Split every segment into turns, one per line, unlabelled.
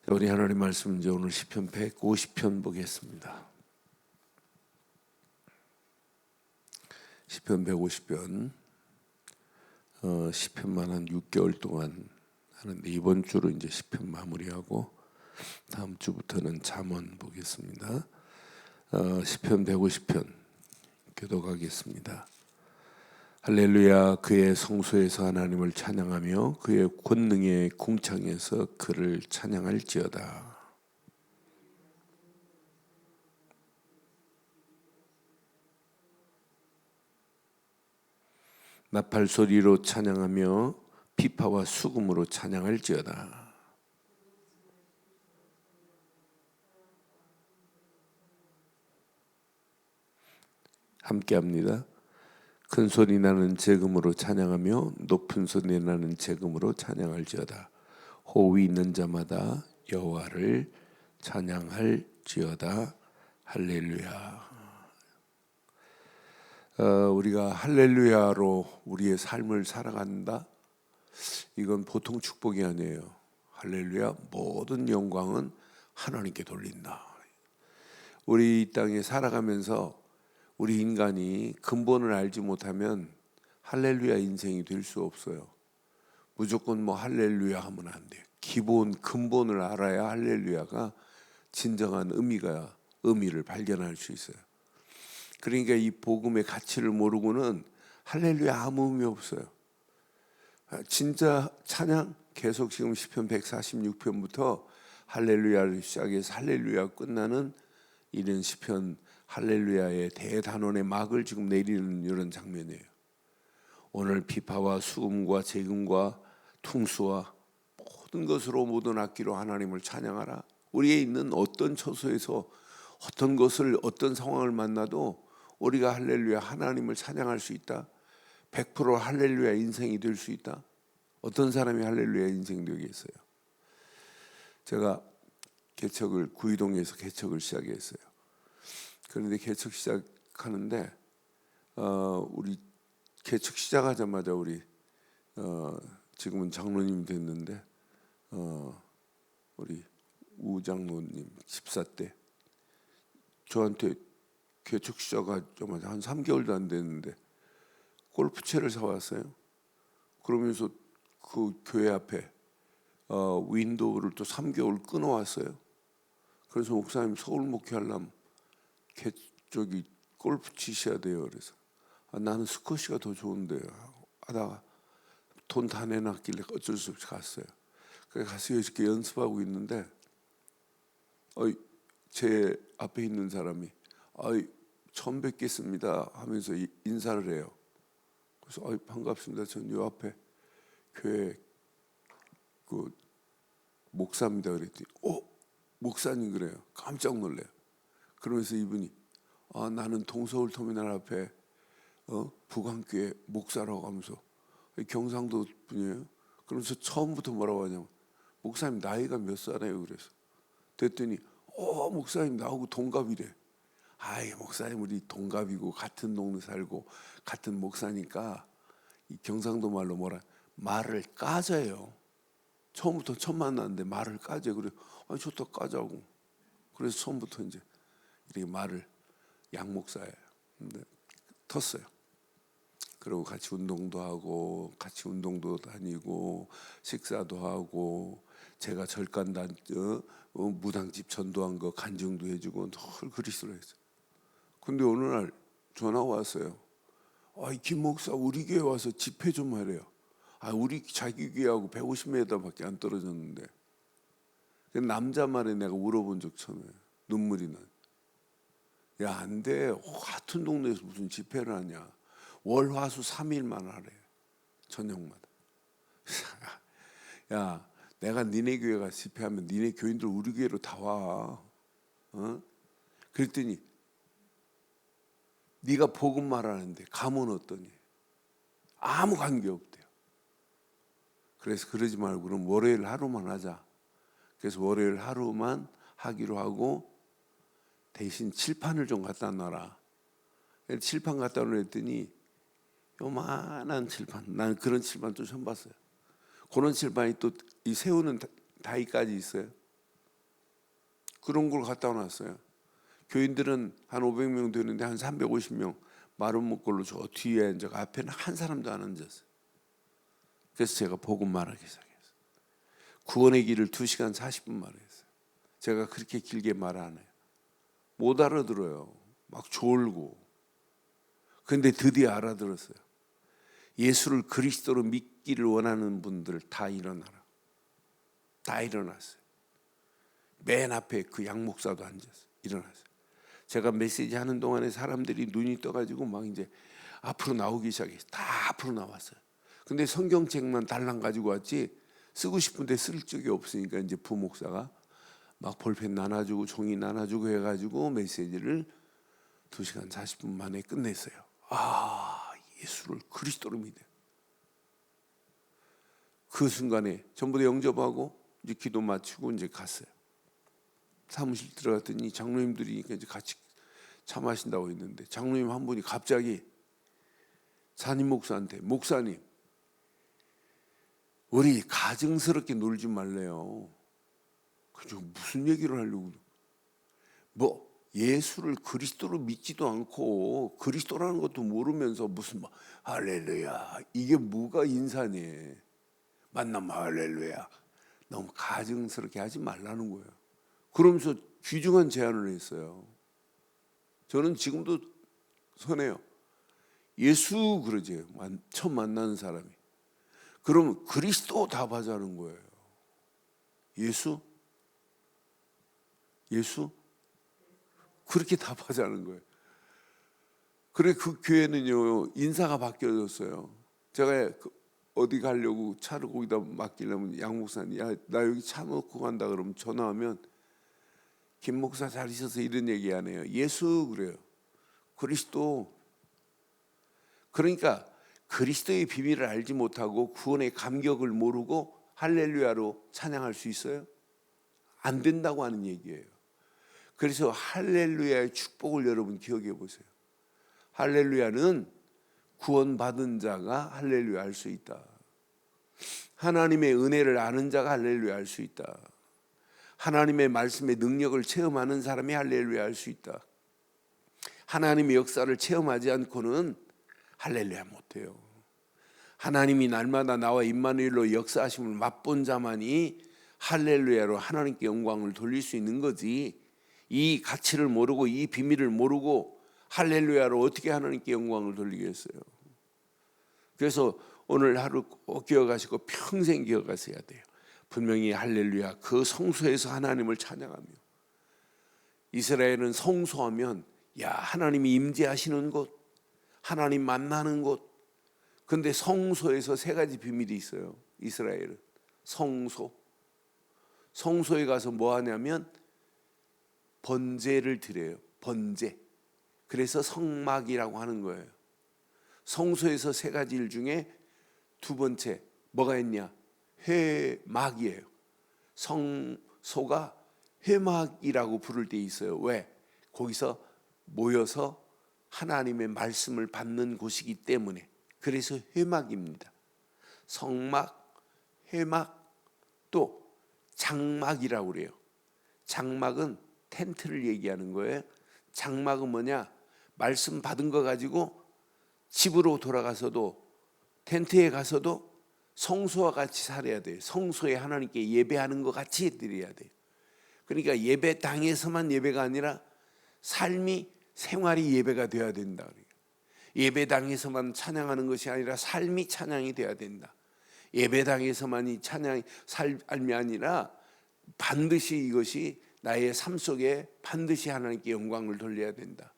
우리 하나님 말씀 이제 오늘 시편 150편 보겠습니다. 시편 150편 시편만 한 6개월 동안 하는데 이번 주로 이제 시편 마무리하고 다음 주부터는 잠언 보겠습니다. 시편 150편 교독하겠습니다. 할렐루야. 그의 성소에서 하나님을 찬양하며 그의 권능의 궁창에서 그를 찬양할지어다. 나팔 소리로 찬양하며 피파와 수금으로 찬양할지어다. 함께합니다. 큰 소리 나는 제금으로 찬양하며 높은 소리 나는 제금으로 찬양할지어다. 호흡이 있는 자마다 여호와를 찬양할지어다. 할렐루야. 우리가 할렐루야로 우리의 삶을 살아간다. 이건 보통 축복이 아니에요. 할렐루야, 모든 영광은 하나님께 돌린다. 우리 이 땅에 살아가면서 우리 인간이 근본을 알지 못하면 할렐루야 인생이 될 수 없어요. 무조건 뭐 할렐루야 하면 안 돼요. 기본 근본을 알아야 할렐루야가 진정한 의미를 발견할 수 있어요. 그러니까 이 복음의 가치를 모르고는 할렐루야 아무 의미 없어요. 진짜 찬양 계속 지금 시편 146편부터 할렐루야를 시작해서 할렐루야 끝나는 이런 시편 할렐루야의 대단원의 막을 지금 내리는 이런 장면이에요. 오늘 피파와 수금과 제금과 퉁수와 모든 것으로 모든 악기로 하나님을 찬양하라. 우리에 있는 어떤 처소에서 어떤 것을 어떤 상황을 만나도 우리가 할렐루야 하나님을 찬양할 수 있다. 100% 할렐루야 인생이 될 수 있다. 어떤 사람이 할렐루야 인생 되겠어요? 제가 구이동에서 개척을 시작했어요. 그런데 개척 시작하는데 우리 개척 시작하자마자 우리 지금은 장로님이 됐는데 우리 우 장로님 집사 때 저한테 개척 시작하자마자 한 3개월도 안 됐는데 골프채를 사왔어요. 그러면서 그 교회 앞에 윈도우를 또 3개월 끊어왔어요. 그래서 목사님 서울 목회하려면 저기 골프 치셔야 돼요. 그래서 나는 스쿼시가 더 좋은데요 하다가 돈 다 내놨길래 어쩔 수 없이 갔어요. 그래서 가서 이렇게 연습하고 있는데 제 앞에 있는 사람이 처음 뵙겠습니다 하면서 인사를 해요. 그래서 반갑습니다. 전 요 앞에 교회 그 목사입니다. 그랬더니 목사님 그래요. 깜짝 놀래요. 그러면서 이분이 나는 동서울 터미널 앞에 북한교회 목사라고 하면서 경상도 분이에요. 그러면서 처음부터 뭐라고 하냐면 목사님 나이가 몇 살이에요? 그래서 됐더니 목사님 나하고 동갑이래. 목사님 우리 동갑이고 같은 동네 살고 같은 목사니까 이 경상도 말로 말을 까져요. 처음부터 처음 만났는데 말을 까져. 그래 좋다 까자고. 그래서 처음부터 이제 이렇게 말을 양 목사예요. 근데 텄어요. 그리고 같이 운동도 하고 같이 운동도 다니고 식사도 하고 제가 절간 무당집 전도한 거 간증도 해주고 늘 그리스도로 했어요. 근데 어느 날 전화가 왔어요. 김 목사 우리 교회 와서 집회 좀 하래요. 우리 자기 교회하고 150m밖에 안 떨어졌는데 남자 말에 내가 울어본 적 처음이에요. 눈물이 나. 야, 안 돼. 같은 동네에서 무슨 집회를 하냐. 월, 화, 수 3일만 하래. 저녁마다. 야, 내가 니네 교회 가서 집회하면 니네 교인들 우리 교회로 다 와. 그랬더니 네가 복음 말하는데 감은 어떠니? 아무 관계 없대요. 그래서 그러지 말고 그럼 월요일 하루만 하자. 그래서 월요일 하루만 하기로 하고 대신 칠판을 좀 갖다 놔라. 칠판 갖다 놓았더니 요만한 칠판. 난 그런 칠판 또 처음 봤어요. 그런 칠판이 또 이 세우는 다이까지 있어요. 그런 걸 갖다 놨어요. 교인들은 한 500명 되는데 한 350명 마른 목걸로 저 뒤에 앉아, 앞에는 한 사람도 안 앉았어요. 그래서 제가 복음 말하기 시작했어요. 구원의 길을 2시간 40분 말했어요. 제가 그렇게 길게 말 안 해요. 못 알아들어요. 막 졸고. 근데 드디어 알아들었어요. 예수를 그리스도로 믿기를 원하는 분들 다 일어나라. 다 일어났어요. 맨 앞에 그 양목사도 앉았어요. 일어났어요. 제가 메시지 하는 동안에 사람들이 눈이 떠가지고 막 이제 앞으로 나오기 시작했어요. 다 앞으로 나왔어요. 근데 성경책만 달랑 가지고 왔지 쓰고 싶은데 쓸 적이 없으니까 이제 부목사가 막 볼펜 나눠주고 종이 나눠주고 해가지고 메시지를 2시간 40분 만에 끝냈어요. 아, 예수를 그리스도로 믿어. 그 순간에 전부 다 영접하고 이제 기도 마치고 이제 갔어요. 사무실 들어갔더니 장로님들이 이제 같이 차 마신다고 했는데 장로님 한 분이 갑자기 산임 목사한테, 목사님 우리 가증스럽게 놀지 말래요. 그저 무슨 얘기를 하려고, 뭐 예수를 그리스도로 믿지도 않고 그리스도라는 것도 모르면서 무슨 뭐 할렐루야, 이게 뭐가 인사니, 만나면 할렐루야. 너무 가증스럽게 하지 말라는 거예요. 그러면서 귀중한 제안을 했어요. 저는 지금도 선해요. 예수 그러지, 처음 만나는 사람이. 그러면 그리스도 답하자는 거예요. 예수? 예수? 그렇게 답하자는 거예요. 그래, 그 교회는요 인사가 바뀌어졌어요. 제가 어디 가려고 차를 거기다 맡기려면 양 목사님, 야, 나 여기 차 놓고 간다 그러면 전화하면 김 목사 잘 있어서 이런 얘기 안 해요. 예수 그래요. 그리스도. 그러니까 그리스도의 비밀을 알지 못하고 구원의 감격을 모르고 할렐루야로 찬양할 수 있어요? 안 된다고 하는 얘기예요. 그래서 할렐루야의 축복을 여러분 기억해 보세요. 할렐루야는 구원받은 자가 할렐루야 할 수 있다. 하나님의 은혜를 아는 자가 할렐루야 할 수 있다. 하나님의 말씀의 능력을 체험하는 사람이 할렐루야 할 수 있다. 하나님의 역사를 체험하지 않고는 할렐루야 못해요. 하나님이 날마다 나와 임마누엘로 역사하심을 맛본 자만이 할렐루야로 하나님께 영광을 돌릴 수 있는 거지, 이 가치를 모르고 이 비밀을 모르고 할렐루야로 어떻게 하나님께 영광을 돌리겠어요. 그래서 오늘 하루 꼭 기억하시고 평생 기억하셔야 돼요. 분명히 할렐루야, 그 성소에서 하나님을 찬양하며, 이스라엘은 성소하면 야, 하나님이 임재하시는 곳, 하나님 만나는 곳. 근데 성소에서 3가지 비밀이 있어요. 이스라엘은 성소에 가서 뭐 하냐면 번제를 드려요. 번제. 그래서 성막이라고 하는 거예요. 성소에서 3가지 일 중에 2번째 뭐가 있냐? 회막이에요. 성소가 회막이라고 부를 때 있어요. 왜? 거기서 모여서 하나님의 말씀을 받는 곳이기 때문에. 그래서 회막입니다. 성막, 회막, 또 장막이라고 그래요. 장막은 텐트를 얘기하는 거예요. 장막은 뭐냐? 말씀 받은 거 가지고 집으로 돌아가서도, 텐트에 가서도 성소와 같이 살아야 돼요. 성소에 하나님께 예배하는 것 같이 드려야 돼요. 그러니까 예배당에서만 예배가 아니라 삶이, 생활이 예배가 되어야 된다. 예배당에서만 찬양하는 것이 아니라 삶이 찬양이 되어야 된다. 예배당에서만이 삶이 아니라 반드시 이것이 나의 삶 속에 반드시 하나님께 영광을 돌려야 된다.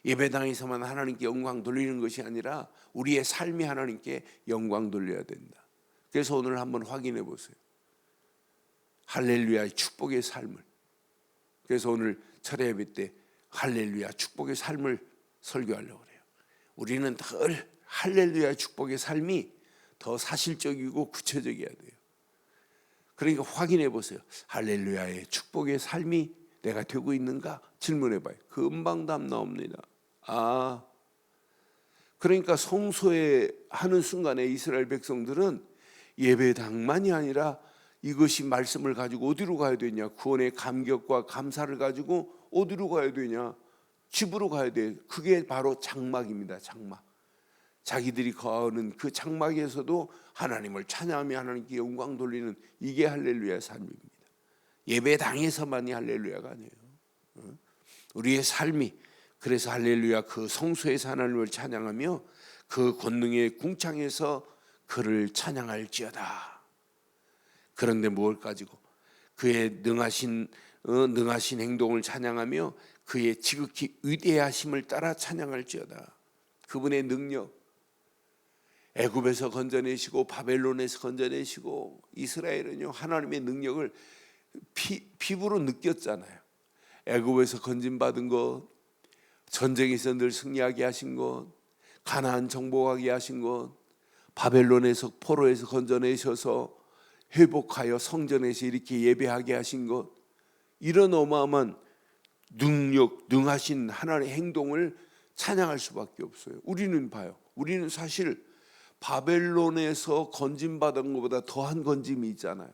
예배당에서만 하나님께 영광 돌리는 것이 아니라 우리의 삶이 하나님께 영광 돌려야 된다. 그래서 오늘 한번 확인해 보세요. 할렐루야의 축복의 삶을. 그래서 오늘 철야 예배 때 할렐루야 축복의 삶을 설교하려고 그래요. 우리는 늘 할렐루야 축복의 삶이 더 사실적이고 구체적이어야 돼요. 그러니까 확인해 보세요. 할렐루야의 축복의 삶이 내가 되고 있는가 질문해 봐요. 금방 답 나옵니다. 그러니까 성소에 하는 순간에 이스라엘 백성들은 예배당만이 아니라 이것이 말씀을 가지고 어디로 가야 되냐? 구원의 감격과 감사를 가지고 어디로 가야 되냐? 집으로 가야 돼. 그게 바로 장막입니다. 장막. 자기들이 거하는 그 장막에서도 하나님을 찬양하며 하나님께 영광 돌리는 이게 할렐루야의 삶입니다. 예배당에서만이 할렐루야가 아니에요. 우리의 삶이 그래서 할렐루야 그 성소에서 하나님을 찬양하며 그 권능의 궁창에서 그를 찬양할지어다. 그런데 뭘 가지고 그의 능하신 행동을 찬양하며 그의 지극히 위대하심을 따라 찬양할지어다. 그분의 능력, 애굽에서 건져내시고 바벨론에서 건져내시고 이스라엘은요 하나님의 능력을 피부로 느꼈잖아요. 애굽에서 건진받은 것, 전쟁에서 늘 승리하게 하신 것, 가나안 정복하게 하신 것, 바벨론에서 포로에서 건져내셔서 회복하여 성전에서 이렇게 예배하게 하신 것, 이런 어마어마한 능력, 능하신 하나님의 행동을 찬양할 수밖에 없어요. 우리는 봐요. 우리는 사실 바벨론에서 건짐받은 것보다 더한 건짐이 있잖아요.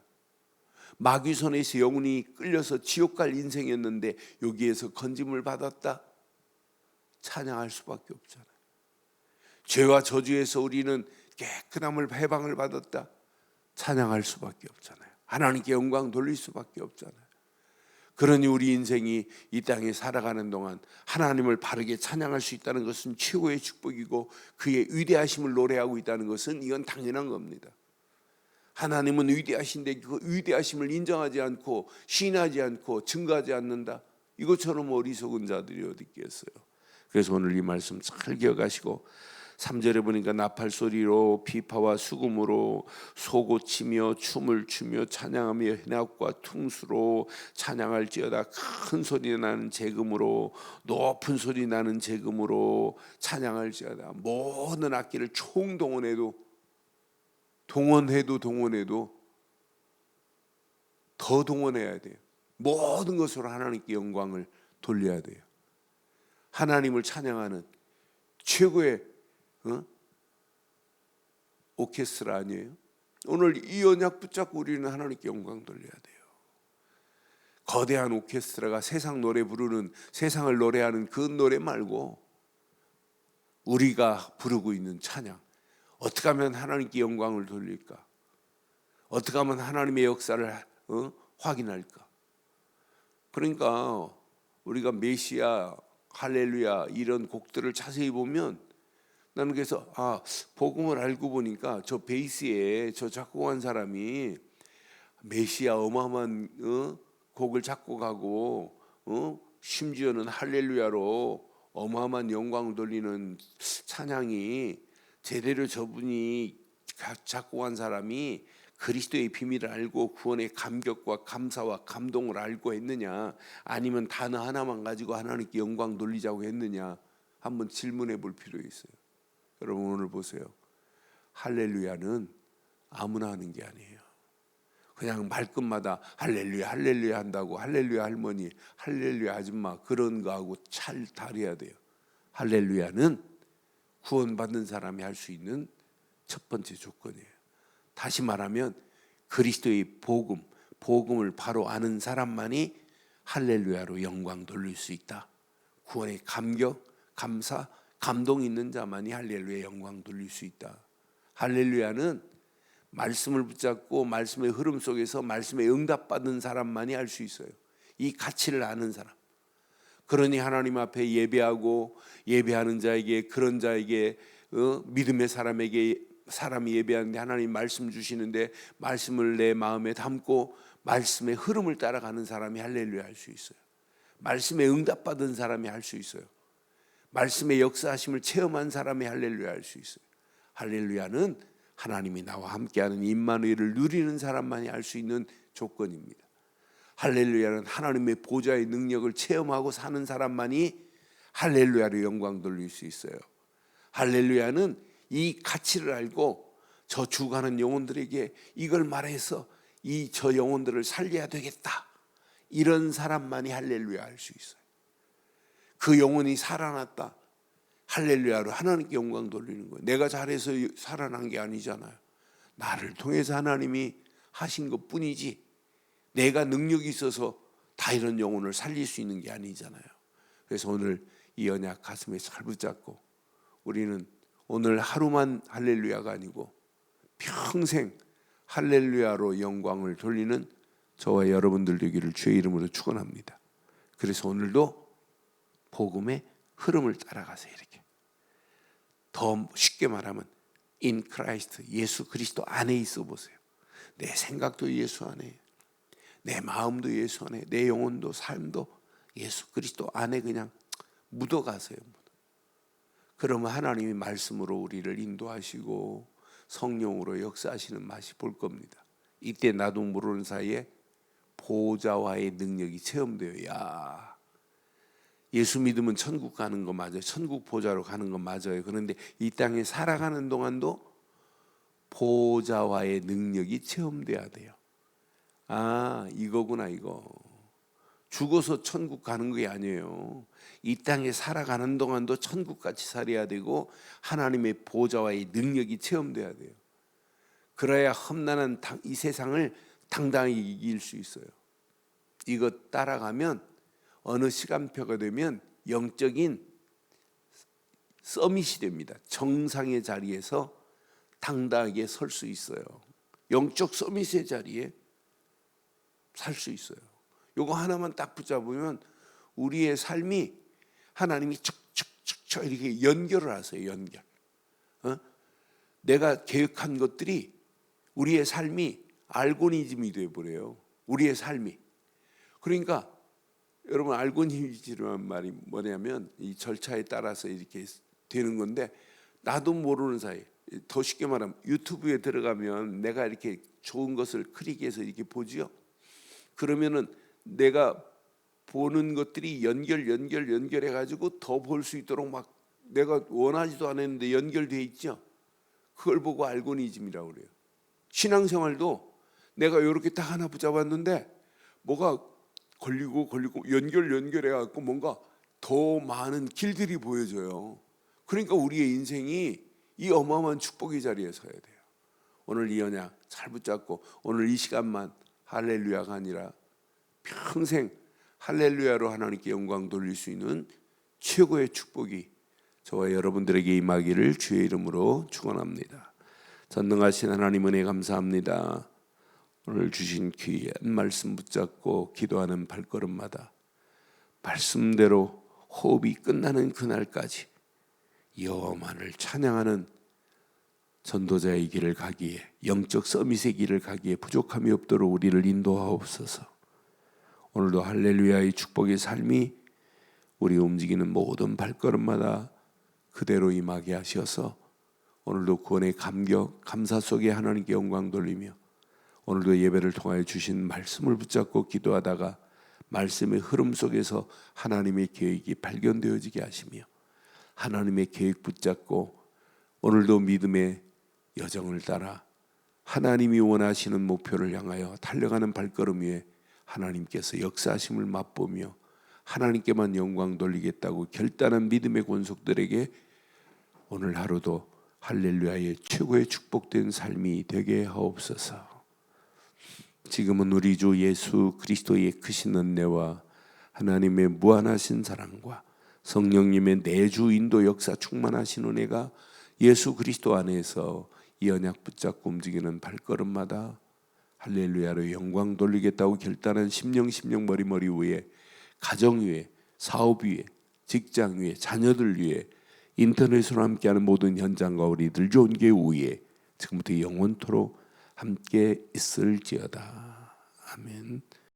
마귀손에서 영혼이 끌려서 지옥 갈 인생이었는데 여기에서 건짐을 받았다. 찬양할 수밖에 없잖아요. 죄와 저주에서 우리는 깨끗함을 해방을 받았다. 찬양할 수밖에 없잖아요. 하나님께 영광 돌릴 수밖에 없잖아요. 그러니 우리 인생이 이 땅에 살아가는 동안 하나님을 바르게 찬양할 수 있다는 것은 최고의 축복이고 그의 위대하심을 노래하고 있다는 것은 이건 당연한 겁니다. 하나님은 위대하신데 그 위대하심을 인정하지 않고 시인하지 않고 증거하지 않는다. 이것처럼 어리석은 자들이 어디 있겠어요. 그래서 오늘 이 말씀 잘 기억하시고 3절에 보니까 나팔 소리로 비파와 수금으로 소고치며 춤을 추며 찬양하며 현악과 퉁수로 찬양할지어다. 큰 소리 나는 재금으로 높은 소리 나는 재금으로 찬양할지어다. 모든 악기를 총동원해도 더 동원해야 돼요. 모든 것으로 하나님께 영광을 돌려야 돼요. 하나님을 찬양하는 최고의 오케스트라 아니에요? 오늘 이 언약 붙잡고 우리는 하나님께 영광 돌려야 돼요. 거대한 오케스트라가 세상 노래 부르는, 세상을 노래하는 그 노래 말고 우리가 부르고 있는 찬양, 어떻게 하면 하나님께 영광을 돌릴까? 어떻게 하면 하나님의 역사를 확인할까? 그러니까 우리가 메시아, 할렐루야 이런 곡들을 자세히 보면 나는 그래서 복음을 알고 보니까 저 베이스에 저 작곡한 사람이 메시아 어마어마한 곡을 작곡하고 심지어는 할렐루야로 어마어마한 영광을 돌리는 찬양이 제대로 저분이 작곡한 사람이 그리스도의 비밀을 알고 구원의 감격과 감사와 감동을 알고 했느냐, 아니면 단어 하나만 가지고 하나님께 영광 돌리자고 했느냐 한번 질문해 볼 필요 있어요. 여러분 오늘 보세요. 할렐루야는 아무나 하는 게 아니에요. 그냥 말끝마다 할렐루야 할렐루야 한다고 할렐루야 할머니 할렐루야 아줌마 그런 거하고 잘 다뤄야 돼요. 할렐루야는 구원받는 사람이 할 수 있는 첫 번째 조건이에요. 다시 말하면 그리스도의 복음을 바로 아는 사람만이 할렐루야로 영광 돌릴 수 있다. 구원의 감격, 감사, 감동 있는 자만이 할렐루야 영광 돌릴 수 있다. 할렐루야는 말씀을 붙잡고 말씀의 흐름 속에서 말씀에 응답받은 사람만이 할 수 있어요. 이 가치를 아는 사람. 그러니 하나님 앞에 예배하고 예배하는 자에게, 그런 자에게 믿음의 사람이 예배하는데 하나님 말씀 주시는데 말씀을 내 마음에 담고 말씀의 흐름을 따라가는 사람이 할렐루야 할 수 있어요. 말씀에 응답받은 사람이 할 수 있어요. 말씀의 역사하심을 체험한 사람이 할렐루야 할 수 있어요. 할렐루야는 하나님이 나와 함께하는 임마누엘을 누리는 사람만이 할 수 있는 조건입니다. 할렐루야는 하나님의 보좌의 능력을 체험하고 사는 사람만이 할렐루야로 영광 돌릴 수 있어요. 할렐루야는 이 가치를 알고 저 죽어가는 영혼들에게 이걸 말해서 저 영혼들을 살려야 되겠다, 이런 사람만이 할렐루야 할 수 있어요. 그 영혼이 살아났다, 할렐루야로 하나님께 영광 돌리는 거예요. 내가 잘해서 살아난 게 아니잖아요. 나를 통해서 하나님이 하신 것뿐이지 내가 능력이 있어서 다 이런 영혼을 살릴 수 있는 게 아니잖아요. 그래서 오늘 이 언약 가슴에 잘 붙잡고 우리는 오늘 하루만 할렐루야가 아니고 평생 할렐루야로 영광을 돌리는 저와 여러분들 되기를 주의 이름으로 축원합니다. 그래서 오늘도 복음의 흐름을 따라가세요. 이렇게 더 쉽게 말하면 in Christ, 예수 그리스도 안에 있어 보세요. 내 생각도 예수 안에, 내 마음도 예수 안에, 내 영혼도 삶도 예수 그리스도 안에 그냥 묻어가세요. 그러면 하나님이 말씀으로 우리를 인도하시고 성령으로 역사하시는 맛이 볼 겁니다. 이때 나도 모르는 사이에 보좌와의 능력이 체험돼요. 야, 예수 믿으면 천국 가는 거 맞아요. 천국 보좌로 가는 거 맞아요. 그런데 이 땅에 살아가는 동안도 보좌와의 능력이 체험돼야 돼요. 아, 이거구나 이거. 죽어서 천국 가는 게 아니에요. 이 땅에 살아가는 동안도 천국같이 살아야 되고 하나님의 보좌와의 능력이 체험돼야 돼요. 그래야 험난한 이 세상을 당당히 이길 수 있어요. 이거 따라가면 어느 시간표가 되면 영적인 서밋이 됩니다. 정상의 자리에서 당당하게 설 수 있어요. 영적 서밋의 자리에 살 수 있어요. 요거 하나만 딱 붙잡으면 우리의 삶이 하나님이 척척척척 이렇게 연결을 하세요. 연결. 내가 계획한 것들이 우리의 삶이 알고리즘이 되어버려요. 우리의 삶이. 그러니까 여러분 알고리즘이라는 말이 뭐냐면 이 절차에 따라서 이렇게 되는 건데 나도 모르는 사이 더 쉽게 말하면 유튜브에 들어가면 내가 이렇게 좋은 것을 클릭해서 이렇게 보지요. 그러면은 내가 보는 것들이 연결해가지고 더 볼 수 있도록 막 내가 원하지도 않았는데 연결돼 있죠. 그걸 보고 알고리즘이라고 그래요. 신앙생활도 내가 이렇게 딱 하나 붙잡았는데 뭐가 걸리고 연결해갖고 뭔가 더 많은 길들이 보여져요. 그러니까 우리의 인생이 이 어마어마한 축복의 자리에 서야 돼요. 오늘 이 언약 잘 붙잡고 오늘 이 시간만 할렐루야가 아니라 평생 할렐루야로 하나님께 영광 돌릴 수 있는 최고의 축복이 저와 여러분들에게 임하기를 주의 이름으로 축원합니다. 전능하신 하나님 은혜 감사합니다. 오늘 주신 귀한 말씀 붙잡고 기도하는 발걸음마다 말씀대로 호흡이 끝나는 그날까지 여호와만을 찬양하는 전도자의 길을 가기에 영적 서밋의 길을 가기에 부족함이 없도록 우리를 인도하옵소서. 오늘도 할렐루야의 축복의 삶이 우리 움직이는 모든 발걸음마다 그대로 임하게 하셔서 오늘도 구원의 감격, 감사 속에 하나님께 영광 돌리며 오늘도 예배를 통하여 주신 말씀을 붙잡고 기도하다가 말씀의 흐름 속에서 하나님의 계획이 발견되어지게 하시며 하나님의 계획 붙잡고 오늘도 믿음의 여정을 따라 하나님이 원하시는 목표를 향하여 달려가는 발걸음 위에 하나님께서 역사하심을 맛보며 하나님께만 영광 돌리겠다고 결단한 믿음의 권속들에게 오늘 하루도 할렐루야의 최고의 축복된 삶이 되게 하옵소서. 지금은 우리 주 예수 그리스도의 크신 은혜와 하나님의 무한하신 사랑과 성령님의 내주 인도 역사 충만하신 은혜가 예수 그리스도 안에서 이 언약 붙잡고 움직이는 발걸음마다 할렐루야로 영광 돌리겠다고 결단한 심령 머리 위에 가정 위에 사업 위에 직장 위에 자녀들 위에 인터넷으로 함께하는 모든 현장과 우리들 좋은 게 위에 지금부터 영원토록 함께 있을지어다. 아멘.